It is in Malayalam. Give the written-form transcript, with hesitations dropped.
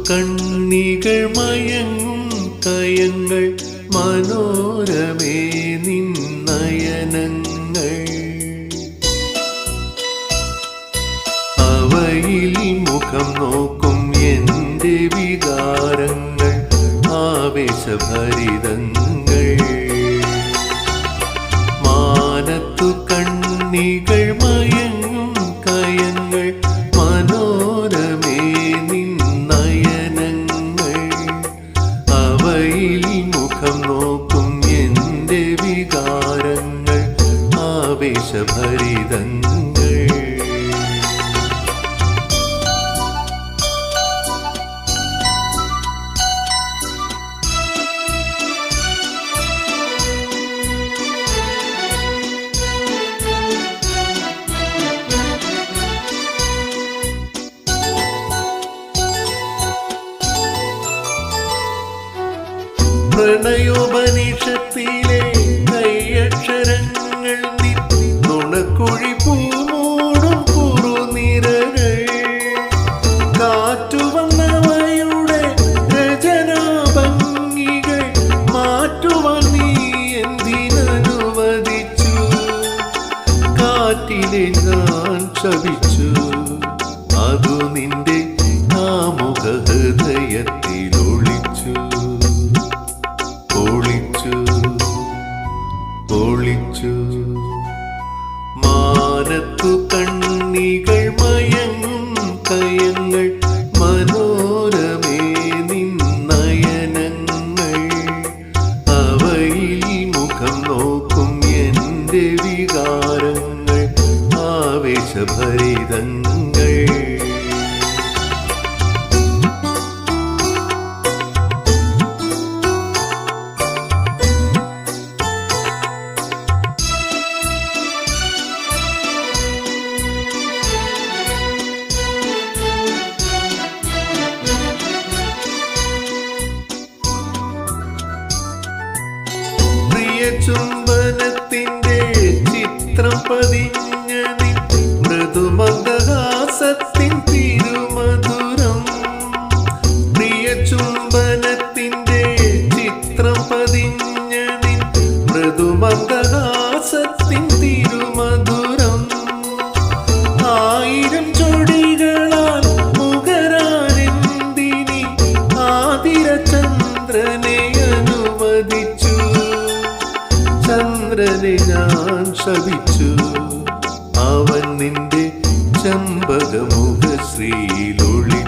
കണ്ണികൾ മയങ്ങും കയങ്ങൾ മനോരമേ നിന്നയനങ്ങൾ അവയിൽ മുഖം നോക്കും എൻ്റെ വികാരങ്ങൾ ആവേശഭരിതങ്ങൾ മാനത്തു കണ്ണികൾ മയങ്ങും കയങ്ങൾ മനോരമേ നിന്നയനങ്ങൾ അവയിൽ മുഖം നോക്കും എൻ്റെ വികാരങ്ങൾ ആവേശഭരിതങ്ങൾ പ്രണയോപനിഷത്തിലെ കൈയക്ഷരങ്ങൾ നുണക്കുഴി പൂമൂടും കുറുനിരകൾ കാറ്റുവന്നവയുടെ രചനാഭംഗികൾ മാറ്റുവാൻ നീ എന്തിനനുവദിച്ചു കാറ്റിനെ ഞാൻ ശപിച്ചു അതു നിന്റെ കാമുക ഹൃദയത്തിൽ ഒളിച്ചു ഒളിച്ചു മാനത്തു കണ്ണികൾ മയങ്ങും കയങ്ങൾ മനോരമേ നിന്നയനങ്ങൾ അവയിൽ മുഖം നോക്കും എൻ്റെ വികാരങ്ങൾ ആവേശഭരിതങ്ങൾ ചുംബനത്തിൻ്റെ ചിത്രം പതിഞ്ഞ നിൻ മൃദുമന്ദഹാസത്തിൻ തിരുമധുരം പ്രിയ ചുംബനത്തിൻ്റെ ചിത്രം പതിഞ്ഞ നിൻ മൃദുമന്ദഹാസത്തിൻ തിരുമധുരം ആയിരം ചൊടികളാൽ മുഖരാനെന്തിനി ആതിരചന്ദ്രനെ അനുവദിച്ചു ചന്ദ്രനെ ഞാൻ ശപിച്ചു അവൻ നിന്റെ ചമ്പകമുഖശ്രീയിലൊളി